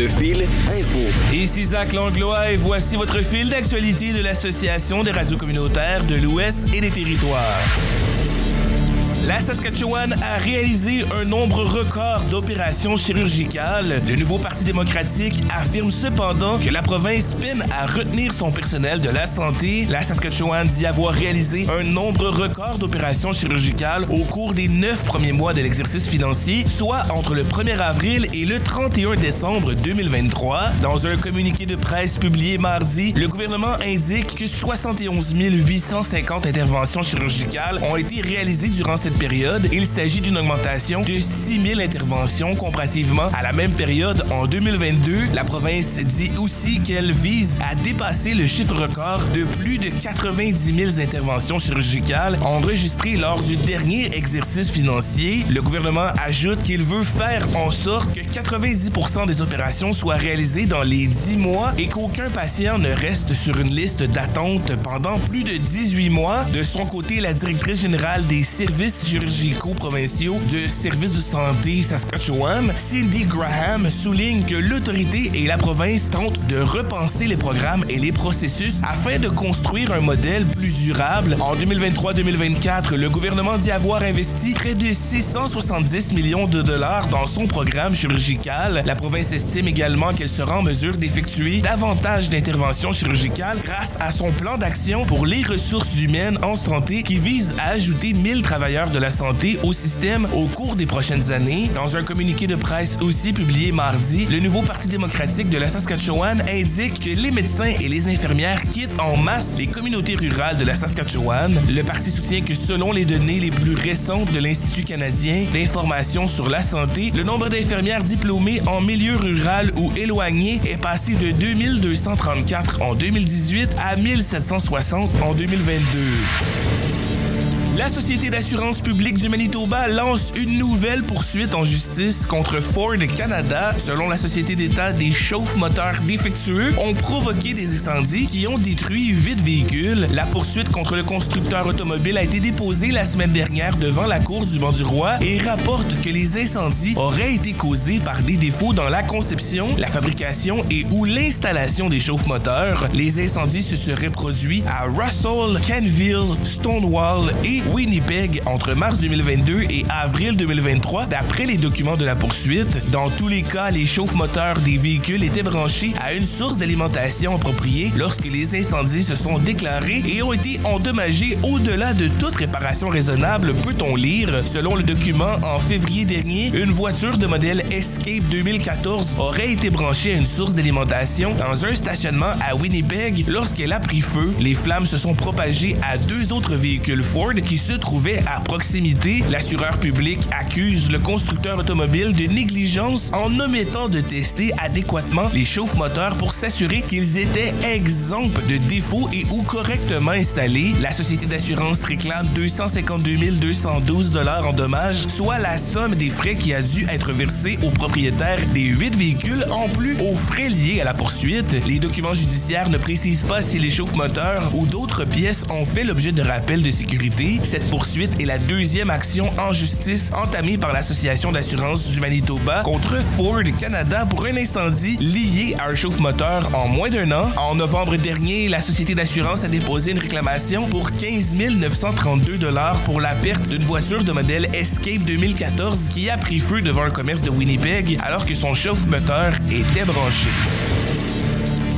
Le fil info. Ici Zach Langlois et voici votre fil d'actualité de l'Association des radios communautaires de l'Ouest et des Territoires. La Saskatchewan a réalisé un nombre record d'opérations chirurgicales. Le nouveau Parti démocratique affirme cependant que la province peine à retenir son personnel de la santé. La Saskatchewan dit avoir réalisé un nombre record d'opérations chirurgicales au cours des 9 premiers mois de l'exercice financier, soit entre le 1er avril et le 31 décembre 2023. Dans un communiqué de presse publié mardi, le gouvernement indique que 71 850 interventions chirurgicales ont été réalisées durant cette période. Il s'agit d'une augmentation de 6 000 interventions comparativement à la même période en 2022. La province dit aussi qu'elle vise à dépasser le chiffre record de plus de 90 000 interventions chirurgicales enregistrées lors du dernier exercice financier. Le gouvernement ajoute qu'il veut faire en sorte que 90% des opérations soient réalisées dans les 10 mois et qu'aucun patient ne reste sur une liste d'attente pendant plus de 18 mois. De son côté, la directrice générale des services chirurgicaux provinciaux de Services de santé Saskatchewan, Cindy Graham, souligne que l'autorité et la province tentent de repenser les programmes et les processus afin de construire un modèle plus durable. En 2023-2024, le gouvernement dit avoir investi près de 670 millions de dollars dans son programme chirurgical. La province estime également qu'elle sera en mesure d'effectuer davantage d'interventions chirurgicales grâce à son plan d'action pour les ressources humaines en santé qui vise à ajouter 1000 travailleurs de la santé au système au cours des prochaines années. Dans un communiqué de presse aussi publié mardi, le nouveau Parti démocratique de la Saskatchewan indique que les médecins et les infirmières quittent en masse les communautés rurales de la Saskatchewan. Le parti soutient que selon les données les plus récentes de l'Institut canadien d'information sur la santé, le nombre d'infirmières diplômées en milieu rural ou éloigné est passé de 2234 en 2018 à 1760 en 2022. La Société d'assurance publique du Manitoba lance une nouvelle poursuite en justice contre Ford Canada. Selon la Société d'État, des chauffe-moteurs défectueux ont provoqué des incendies qui ont détruit 8 véhicules. La poursuite contre le constructeur automobile a été déposée la semaine dernière devant la Cour du Banc-du-Roi et rapporte que les incendies auraient été causés par des défauts dans la conception, la fabrication et ou l'installation des chauffe-moteurs. Les incendies se seraient produits à Russell, Canville, Stonewall et Winnipeg entre mars 2022 et avril 2023, d'après les documents de la poursuite. Dans tous les cas, les chauffe-moteurs des véhicules étaient branchés à une source d'alimentation appropriée lorsque les incendies se sont déclarés et ont été endommagés au-delà de toute réparation raisonnable, peut-on lire. Selon le document, en février dernier, une voiture de modèle Escape 2014 aurait été branchée à une source d'alimentation dans un stationnement à Winnipeg lorsqu'elle a pris feu. Les flammes se sont propagées à 2 autres véhicules Ford qui se trouvait à proximité. L'assureur public accuse le constructeur automobile de négligence en omettant de tester adéquatement les chauffe-moteurs pour s'assurer qu'ils étaient exempts de défauts et ou correctement installés. La société d'assurance réclame 252 212 $ en dommages, soit la somme des frais qui a dû être versée aux propriétaires des 8 véhicules en plus aux frais liés à la poursuite. Les documents judiciaires ne précisent pas si les chauffe-moteurs ou d'autres pièces ont fait l'objet de rappels de sécurité. Cette poursuite est la deuxième action en justice entamée par l'Association d'assurance du Manitoba contre Ford Canada pour un incendie lié à un chauffe-moteur en moins d'1 an. En novembre dernier, la société d'assurance a déposé une réclamation pour 15 932 $ pour la perte d'une voiture de modèle Escape 2014 qui a pris feu devant un commerce de Winnipeg alors que son chauffe-moteur était branché.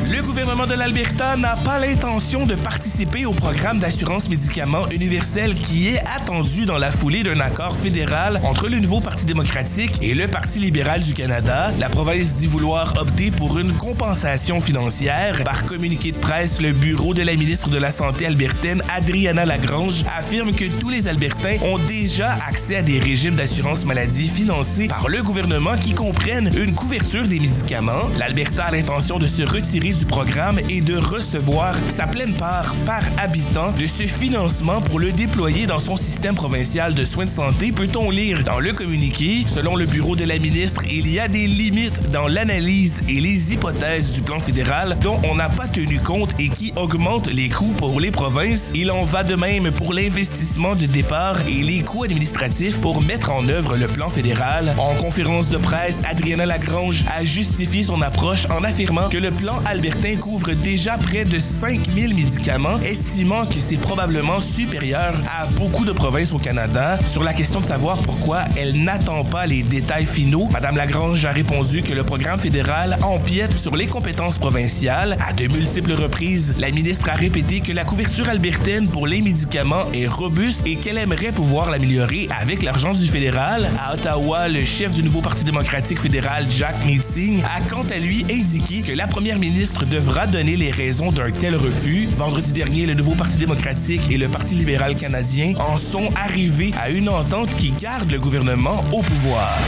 Le gouvernement de l'Alberta n'a pas l'intention de participer au programme d'assurance médicaments universel qui est attendu dans la foulée d'un accord fédéral entre le nouveau Parti démocratique et le Parti libéral du Canada. La province dit vouloir opter pour une compensation financière. Par communiqué de presse, le bureau de la ministre de la Santé albertaine, Adriana Lagrange, affirme que tous les Albertains ont déjà accès à des régimes d'assurance maladie financés par le gouvernement qui comprennent une couverture des médicaments. L'Alberta a l'intention de se retirer du programme est de recevoir sa pleine part par habitant de ce financement pour le déployer dans son système provincial de soins de santé, peut-on lire dans le communiqué. Selon le bureau de la ministre, il y a des limites dans l'analyse et les hypothèses du plan fédéral dont on n'a pas tenu compte et qui augmentent les coûts pour les provinces. Il en va de même pour l'investissement de départ et les coûts administratifs pour mettre en œuvre le plan fédéral. En conférence de presse, Adriana Lagrange a justifié son approche en affirmant que le plan albertain couvre déjà près de 5000 médicaments, estimant que c'est probablement supérieur à beaucoup de provinces au Canada. Sur la question de savoir pourquoi elle n'attend pas les détails finaux, Mme Lagrange a répondu que le programme fédéral empiète sur les compétences provinciales. À de multiples reprises, la ministre a répété que la couverture albertaine pour les médicaments est robuste et qu'elle aimerait pouvoir l'améliorer avec l'argent du fédéral. À Ottawa, le chef du nouveau Parti démocratique fédéral, Jack Meeting, a quant à lui indiqué que la première ministre devra donner les raisons d'un tel refus. Vendredi dernier, le nouveau Parti démocratique et le Parti libéral canadien en sont arrivés à une entente qui garde le gouvernement au pouvoir.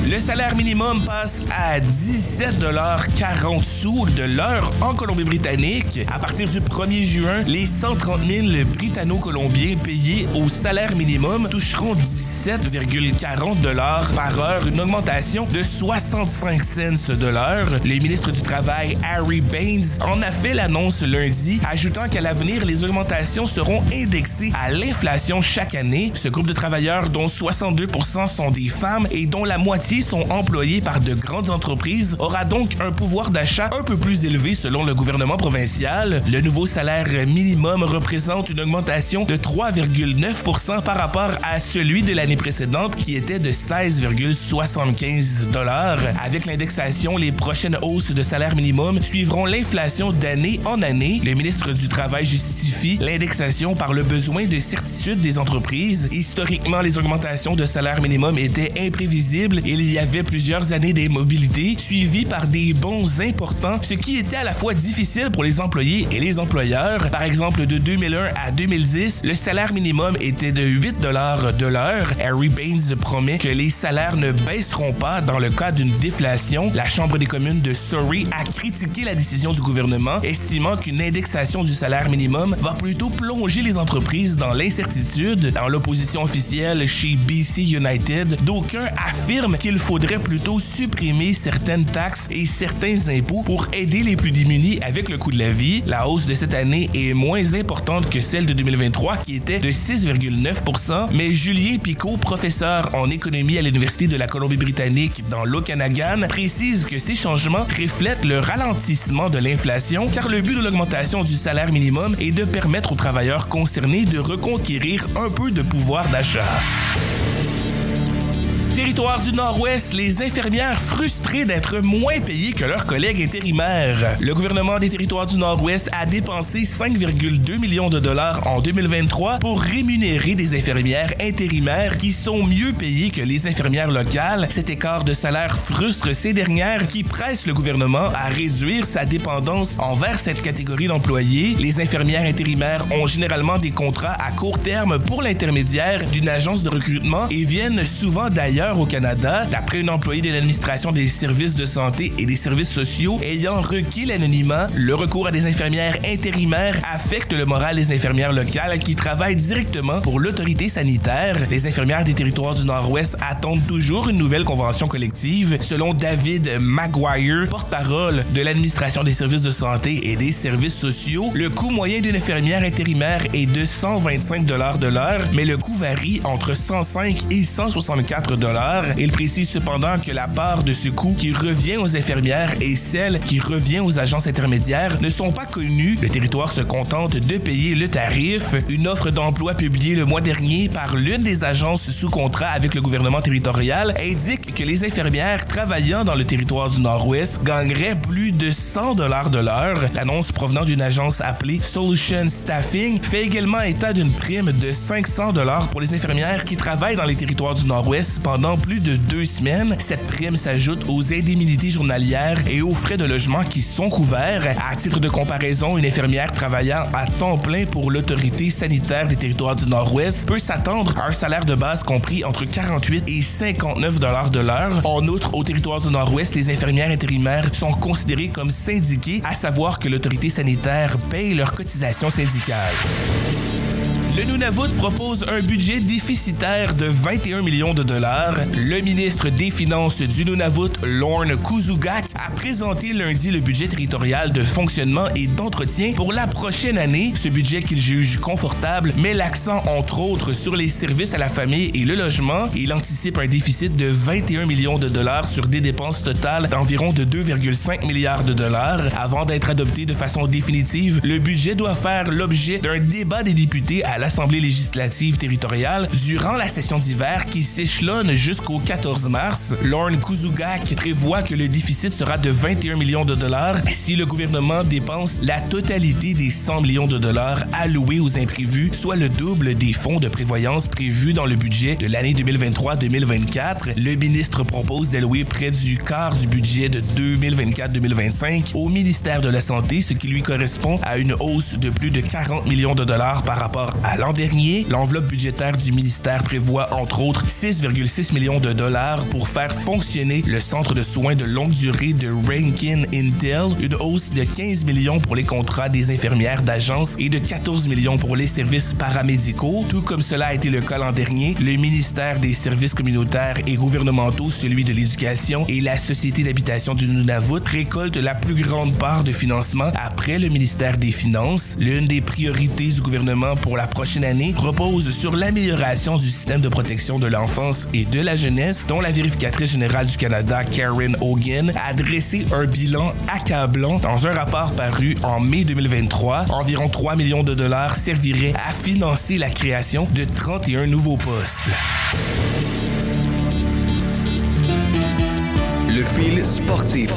Le salaire minimum passe à 17,40 $ de l'heure en Colombie-Britannique. À partir du 1er juin, les 130 000 Britanno-Colombiens payés au salaire minimum toucheront 17,40 $ par heure, une augmentation de 65 cents de l'heure. Le ministre du Travail, Harry Baines, en a fait l'annonce lundi, ajoutant qu'à l'avenir, les augmentations seront indexées à l'inflation chaque année. Ce groupe de travailleurs, dont 62% sont des femmes et dont la moitié sont employés par de grandes entreprises, aura donc un pouvoir d'achat un peu plus élevé selon le gouvernement provincial. Le nouveau salaire minimum représente une augmentation de 3,9% par rapport à celui de l'année précédente qui était de 16,75 $. Avec l'indexation, les prochaines hausses de salaire minimum suivront l'inflation d'année en année. Le ministre du Travail justifie l'indexation par le besoin de certitude des entreprises. Historiquement, les augmentations de salaire minimum étaient imprévisibles. Il y avait plusieurs années d'immobilité suivies par des bons importants, ce qui était à la fois difficile pour les employés et les employeurs. Par exemple, de 2001 à 2010, le salaire minimum était de 8 $ de l'heure. Harry Baines promet que les salaires ne baisseront pas dans le cas d'une déflation. La Chambre des communes de Surrey a critiqué la décision du gouvernement, estimant qu'une indexation du salaire minimum va plutôt plonger les entreprises dans l'incertitude. Dans l'opposition officielle chez BC United, d'aucuns affirment qu'il faudrait plutôt supprimer certaines taxes et certains impôts pour aider les plus démunis avec le coût de la vie. La hausse de cette année est moins importante que celle de 2023 qui était de 6,9%, mais Julien Picot, professeur en économie à l'Université de la Colombie-Britannique dans l'Okanagan, précise que ces changements reflètent le ralentissement de l'inflation car le but de l'augmentation du salaire minimum est de permettre aux travailleurs concernés de reconquérir un peu de pouvoir d'achat. Territoire du Nord-Ouest, les infirmières frustrées d'être moins payées que leurs collègues intérimaires. Le gouvernement des Territoires du Nord-Ouest a dépensé 5,2 millions de dollars en 2023 pour rémunérer des infirmières intérimaires qui sont mieux payées que les infirmières locales. Cet écart de salaire frustre ces dernières qui pressent le gouvernement à réduire sa dépendance envers cette catégorie d'employés. Les infirmières intérimaires ont généralement des contrats à court terme pour l'intermédiaire d'une agence de recrutement et viennent souvent d'ailleurs au Canada. D'après une employée de l'administration des services de santé et des services sociaux ayant requis l'anonymat, le recours à des infirmières intérimaires affecte le moral des infirmières locales qui travaillent directement pour l'autorité sanitaire. Les infirmières des Territoires du Nord-Ouest attendent toujours une nouvelle convention collective. Selon David Maguire, porte-parole de l'administration des services de santé et des services sociaux, le coût moyen d'une infirmière intérimaire est de 125 $ de l'heure, mais le coût varie entre 105 et 164 $. Il précise cependant que la part de ce coût qui revient aux infirmières et celle qui revient aux agences intermédiaires ne sont pas connues. Le territoire se contente de payer le tarif. Une offre d'emploi publiée le mois dernier par l'une des agences sous contrat avec le gouvernement territorial indique que les infirmières travaillant dans le territoire du Nord-Ouest gagneraient plus de 100 $ de l'heure. L'annonce provenant d'une agence appelée Solution Staffing fait également état d'une prime de 500 $ pour les infirmières qui travaillent dans les territoires du Nord-Ouest pendant pendant plus de 2 semaines. Cette prime s'ajoute aux indemnités journalières et aux frais de logement qui sont couverts. À titre de comparaison, une infirmière travaillant à temps plein pour l'autorité sanitaire des territoires du Nord-Ouest peut s'attendre à un salaire de base compris entre 48 et 59 $ de l'heure. En outre, au territoire du Nord-Ouest, les infirmières intérimaires sont considérées comme syndiquées, à savoir que l'autorité sanitaire paye leurs cotisations syndicales. Le Nunavut propose un budget déficitaire de 21 millions de dollars. Le ministre des Finances du Nunavut, Lorne Kuzugak, a présenté lundi le budget territorial de fonctionnement et d'entretien pour la prochaine année. Ce budget qu'il juge confortable met l'accent entre autres sur les services à la famille et le logement. Il anticipe un déficit de 21 millions de dollars sur des dépenses totales d'environ de 2,5 milliards de dollars. Avant d'être adopté de façon définitive, le budget doit faire l'objet d'un débat des députés à l'Assemblée législative territoriale durant la session d'hiver qui s'échelonne jusqu'au 14 mars. Lorne Kuzugak prévoit que le déficit sera de 21 millions de dollars si le gouvernement dépense la totalité des 100 millions de dollars alloués aux imprévus, soit le double des fonds de prévoyance prévus dans le budget de l'année 2023-2024. Le ministre propose d'allouer près du quart du budget de 2024-2025 au ministère de la Santé, ce qui lui correspond à une hausse de plus de 40 millions de dollars par rapport à l'an dernier. L'enveloppe budgétaire du ministère prévoit entre autres 6,6 millions de dollars pour faire fonctionner le centre de soins de longue durée de Rankin Intel, une hausse de 15 millions pour les contrats des infirmières d'agence et de 14 millions pour les services paramédicaux. Tout comme cela a été le cas l'an dernier, le ministère des services communautaires et gouvernementaux, celui de l'éducation et la Société d'habitation du Nunavut récoltent la plus grande part de financement après le ministère des Finances. L'une des priorités du gouvernement pour la prochaine année repose sur l'amélioration du système de protection de l'enfance et de la jeunesse, dont la vérificatrice générale du Canada, Karen Hogan, a dressé un bilan accablant dans un rapport paru en mai 2023. Environ 3 millions de dollars serviraient à financer la création de 31 nouveaux postes. Le fil sportif.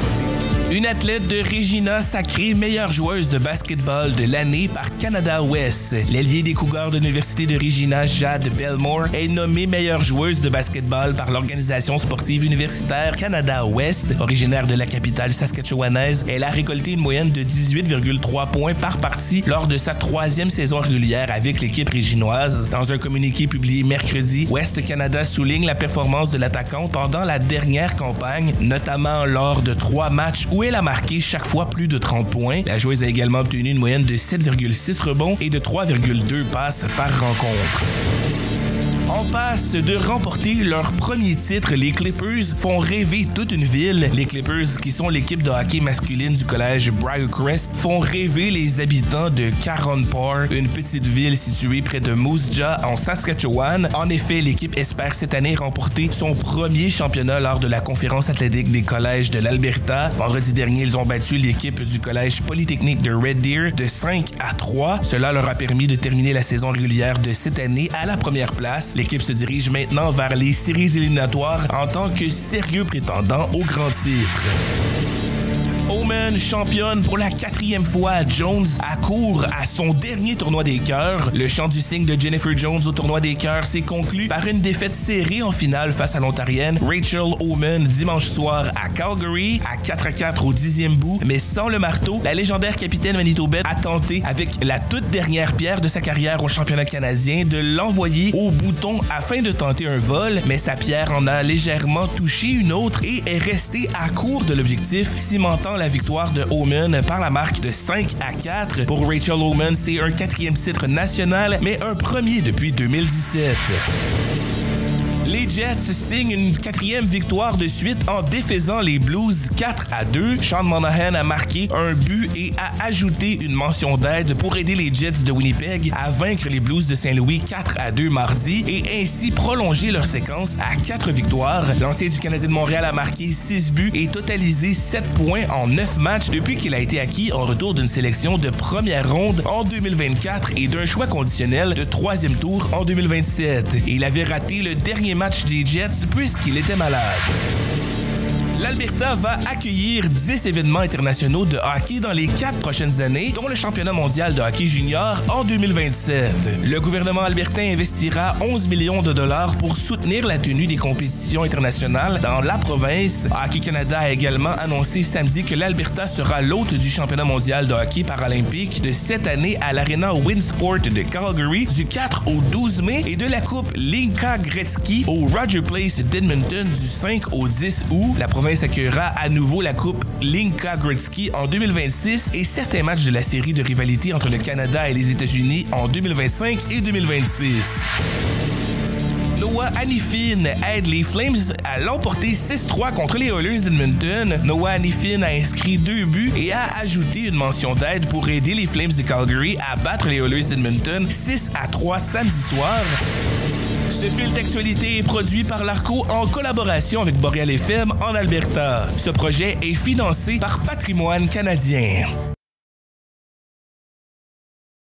Une athlète de Regina sacrée meilleure joueuse de basketball de l'année par Canada West. L'ailier des Cougars de l'Université de Regina, Jade Belmore, est nommée meilleure joueuse de basketball par l'organisation sportive universitaire Canada West. Originaire de la capitale saskatchewanaise, elle a récolté une moyenne de 18,3 points par partie lors de sa 3e saison régulière avec l'équipe réginoise. Dans un communiqué publié mercredi, West Canada souligne la performance de l'attaquante pendant la dernière campagne, notamment lors de 3 matchs où elle a marqué chaque fois plus de 30 points. La joueuse a également obtenu une moyenne de 7,6 rebonds et de 3,2 passes par rencontre. En passe de remporter leur premier titre, les Clippers font rêver toute une ville. Les Clippers, qui sont l'équipe de hockey masculine du collège Briarcrest, font rêver les habitants de Caron Park, une petite ville située près de Moose Jaw en Saskatchewan. En effet, l'équipe espère cette année remporter son premier championnat lors de la conférence athlétique des collèges de l'Alberta. Vendredi dernier, ils ont battu l'équipe du collège polytechnique de Red Deer de 5-3. Cela leur a permis de terminer la saison régulière de cette année à la première place. L'équipe se dirige maintenant vers les séries éliminatoires en tant que sérieux prétendant au grand titre. Omen championne pour la 4e fois. Jones accourt à son dernier tournoi des cœurs. Le chant du cygne de Jennifer Jones au tournoi des cœurs s'est conclu par une défaite serrée en finale face à l'Ontarienne Rachel Omen dimanche soir à Calgary, à 4-4 au 10e bout. Mais sans le marteau, la légendaire capitaine manitobaine a tenté, avec la toute dernière pierre de sa carrière au championnat canadien, de l'envoyer au bouton afin de tenter un vol. Mais sa pierre en a légèrement touché une autre et est restée à court de l'objectif, cimentant la victoire de Omen par la marque de 5-4. Pour Rachel Omen, c'est un 4e titre national, mais un premier depuis 2017. Les Jets signent une 4e victoire de suite en défaisant les Blues 4-2. Sean Monahan a marqué un but et a ajouté une mention d'aide pour aider les Jets de Winnipeg à vaincre les Blues de Saint-Louis 4-2 mardi et ainsi prolonger leur séquence à 4 victoires. L'ancien du Canadien de Montréal a marqué 6 buts et totalisé 7 points en 9 matchs depuis qu'il a été acquis en retour d'une sélection de première ronde en 2024 et d'un choix conditionnel de 3e tour en 2027. Et il avait raté le dernier match des Jets puisqu'il était malade. L'Alberta va accueillir 10 événements internationaux de hockey dans les 4 prochaines années, dont le championnat mondial de hockey junior en 2027. Le gouvernement albertain investira 11 millions de dollars pour soutenir la tenue des compétitions internationales dans la province. Hockey Canada a également annoncé samedi que l'Alberta sera l'hôte du championnat mondial de hockey paralympique de cette année à l'Arena Winsport de Calgary du 4 au 12 mai et de la Coupe Linka Gretzky au Rogers Place d'Edmonton du 5 au 10 août. La province accueillera à nouveau la Coupe Linka Gretzky en 2026 et certains matchs de la série de rivalité entre le Canada et les États-Unis en 2025 et 2026. Noah Hanifin aide les Flames à l'emporter 6-3 contre les Oilers d'Edmonton. Noah Hanifin a inscrit 2 buts et a ajouté une mention d'aide pour aider les Flames de Calgary à battre les Oilers d'Edmonton 6-3 samedi soir. Ce fil d'actualité est produit par l'Arco en collaboration avec Boréal FM en Alberta. Ce projet est financé par Patrimoine canadien.